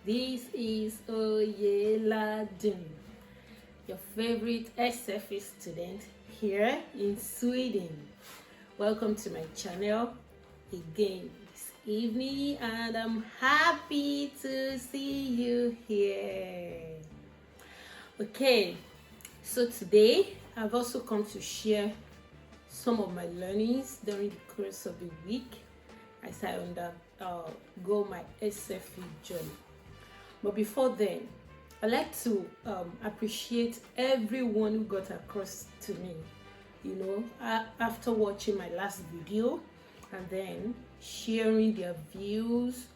This is Oyeladun, your favorite SFI student here in Sweden. Welcome to my channel again this evening, and I'm happy to see you here. Okay, so today I've also come to share some of my learnings during the course of the week as I undergo my SFI journey. But before then, I'd like to appreciate everyone who got across to me, after watching my last video and then sharing their views,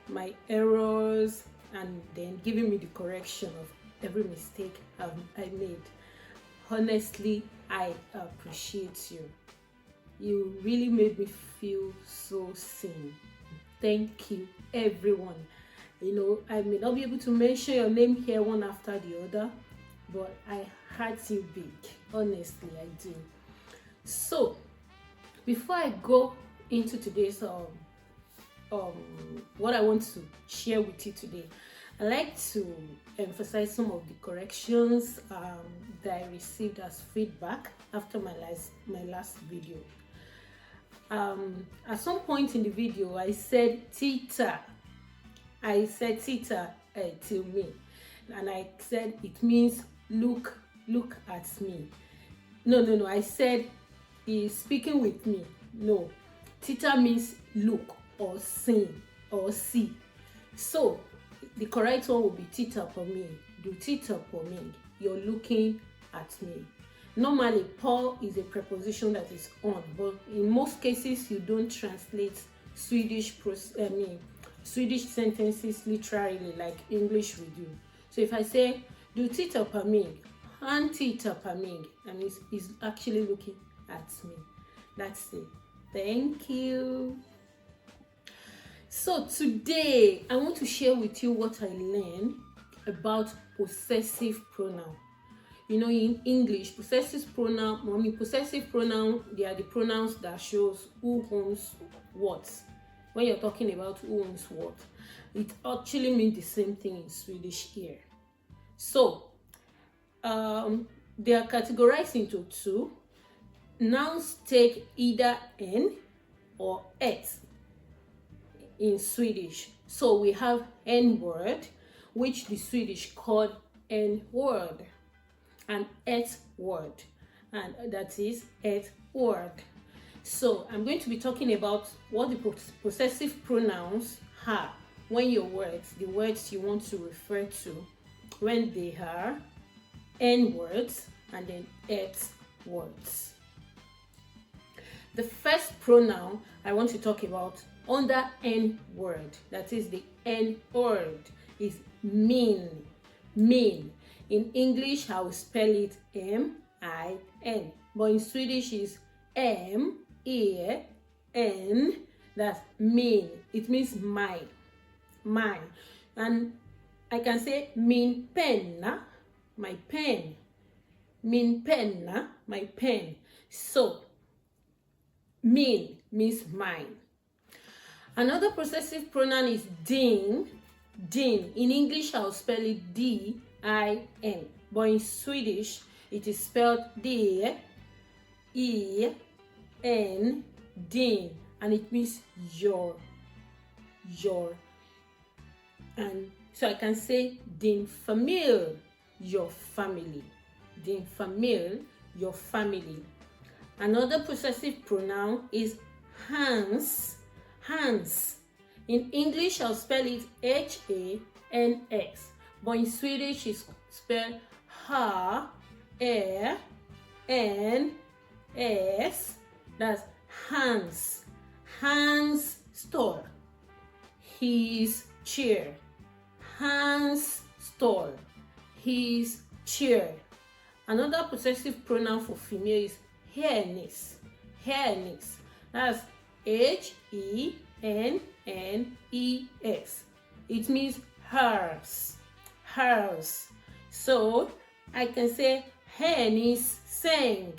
my errors, and then giving me the correction of every mistake I made. Honestly, I appreciate you. You really made me feel so seen. Thank you, everyone. I may not be able to mention your name here one after the other, but I heart you big. Honestly, I do. So, before I go into today's what I want to share with you today, I like to emphasize some of the corrections that I received as feedback after my last video. At some point in the video, I said Tita to me, and I said it means look at me. No, I said he's speaking with me. No, Tita means look or sing or see. So the correct one will be Tita for me. Do Tita for me. You're looking at me. Normally, Paul is a preposition that is on, but in most cases, you don't translate Swedish sentences literally like English we do. So if I say, du tittar på mig, han tittar på mig, and he's actually looking at me. That's it. Thank you. So today, I want to share with you what I learned about possessive pronoun. In English, possessive pronoun, they are the pronouns that shows who owns what. When you're talking about who owns what, it actually means the same thing in Swedish here. So, they are categorized into two. Nouns take either N or et in Swedish. So we have N-word, which the Swedish called N-word, and et-word, and that is et-word. So I'm going to be talking about what the possessive pronouns are when the words you want to refer to, when they are N-words and then et-words. The first pronoun I want to talk about under N-word, that is the N-word, is mean. Mean. In English, I will spell it M-I-N, but in Swedish is M-E-N, that's mean. It means mine. And I can say min penna, my pen. Min penna, my pen. So, mean means mine. Another possessive pronoun is din. Din. In English, I'll spell it D-I-N, but in Swedish, it is spelled D-E-N, din, and it means your. And so I can say din familj, your family. Din familj, your family. Another possessive pronoun is hans. Hans. In English, I'll spell it H-A-N-S, but in Swedish, it's spelled H-A-N-S. That's Hans. Hans står. His chair. Hans står. His chair. Another possessive pronoun for female is hennes. Hennes. That's H-E-N-N-E-S. It means hers. Hers. So I can say hennes säng.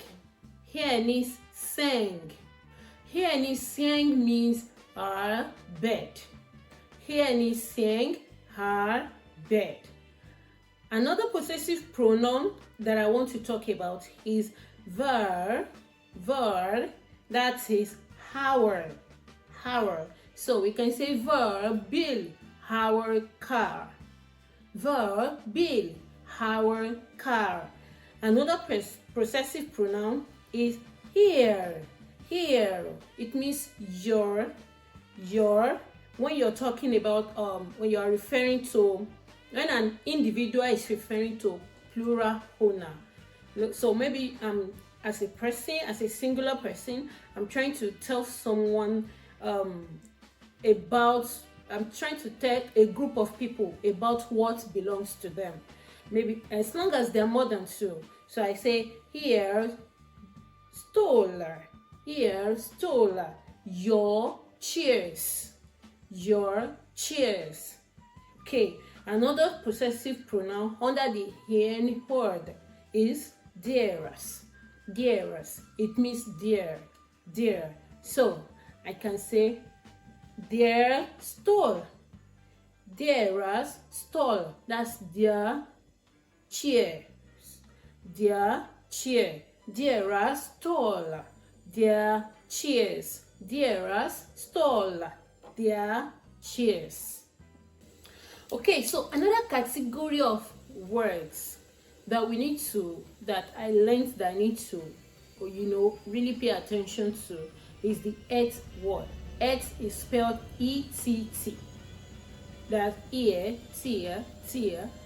Hennes säng. Hennes säng means our bed. Hennes säng, her bed. Another possessive pronoun that I want to talk about is ver, that is our. So we can say ver bill our car. Ver bill our car. Another possessive pronoun is here. It means your. When you're talking about when you are referring to, when an individual is referring to plural owner. So maybe as a person, as a singular person, I'm trying to tell someone about, I'm trying to tell a group of people about what belongs to them. Maybe as long as they're more than two. So I say, here stole, your chairs. Okay, another possessive pronoun under the hen word is dearest. It means dear. So I can say their stole. Dearest stole. That's their chair. Dearest stole. Their chairs. Dearest stole. Their chairs. Okay, so another category of words that we need to, that I learned that I need to, really pay attention to is the et word. Et is spelled E-T-T. That's ear, tear,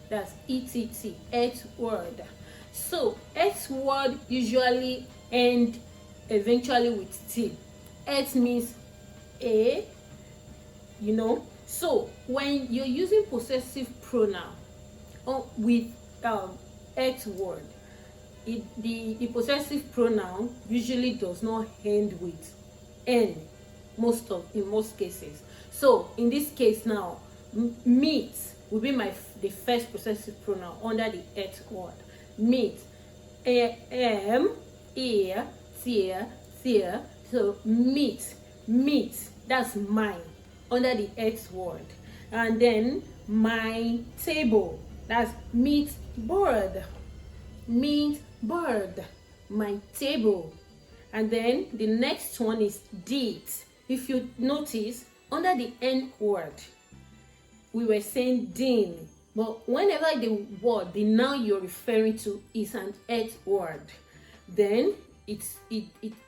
that's E-T-T, et word. So, et word usually end eventually with T. Et means a, So, when you're using possessive pronoun with et word, the possessive pronoun usually does not end with N in most cases. So, in this case now, meat will be the first possessive pronoun under the et word. Meat. Ear, tear. So, meat. That's mine under the et word. And then my table. That's meat bird. My table. And then the next one is did. If you notice, under the N word, we were saying din. But whenever the noun you're referring to is an et word, then it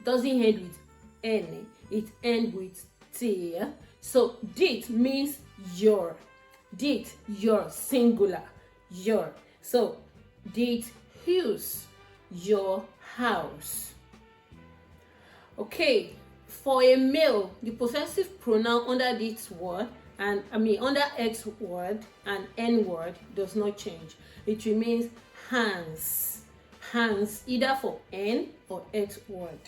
doesn't end with N. It ends with T. So did means your. Did, your, singular, your. So did house, your house. Okay, for a male, the possessive pronoun under this word under et word and N word does not change. It remains hands, either for N or et word.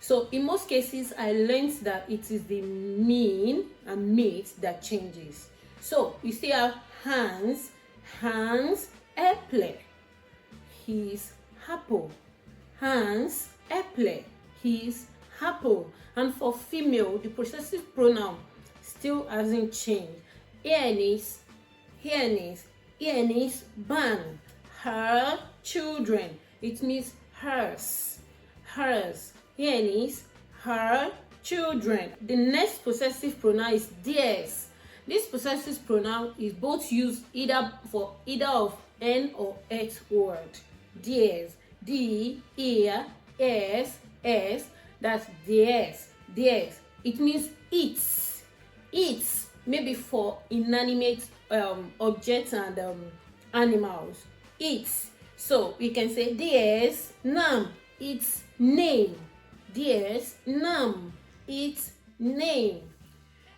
So in most cases, I learned that it is the mean and meat that changes. So we still have hands, apple, his apple. Hands, apple, his apple. And for female, the possessive pronoun still hasn't changed. Earnings, ban, her children. It means hers. Earnings, her children. The next possessive pronoun is theirs. This possessive pronoun is both used either of N or et word. Theirs. D, ear, s, that's theirs. It means its, maybe for inanimate objects and animals. Its. So we can say theirs, nam, its name. Theirs, nam, its name.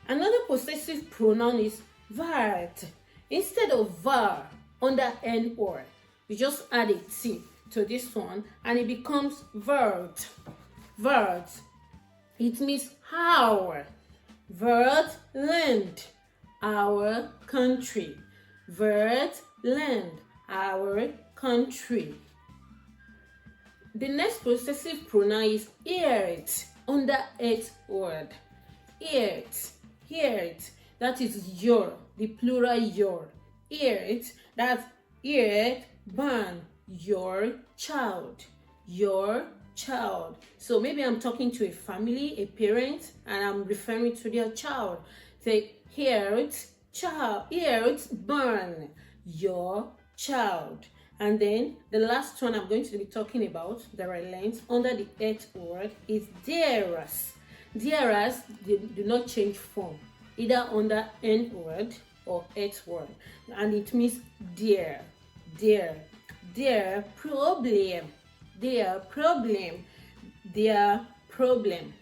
Another possessive pronoun is vart. Instead of var under N word, we just add a T to this one and it becomes vert. It means our. Vert land, our country. Vert land, our country. The next possessive pronoun is it under et word. It. That is your. the plural your. It, that's it, ban, your child, your child. So maybe I'm talking to a family, a parent, and I'm referring to their child. Say, here it's child, here it's born, your child. And then the last one I'm going to be talking about that I learned under the eighth word is dearest. Dearest, they do not change form, either under n word or eighth word, and it means dear, dear, dear problem, dear problem, dear problem,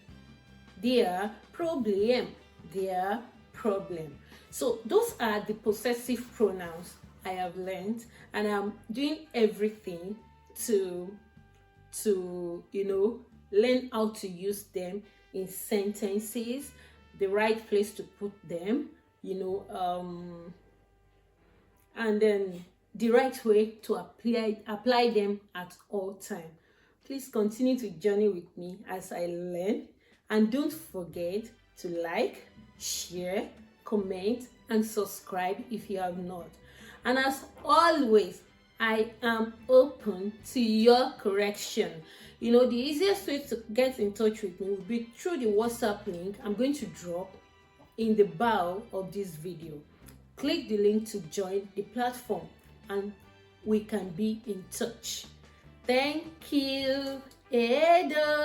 dear problem, dear problem. So those are the possessive pronouns I have learned, and I'm doing everything to learn how to use them in sentences, the right place to put them, and then the right way to apply them at all time. Please continue to journey with me as I learn, and don't forget to like, share, comment, and subscribe if you have not. And as always, I am open to your correction. The easiest way to get in touch with me will be through the WhatsApp link I'm going to drop in the bio of this video. Click the link to join the platform and we can be in touch. Thank you. Edo.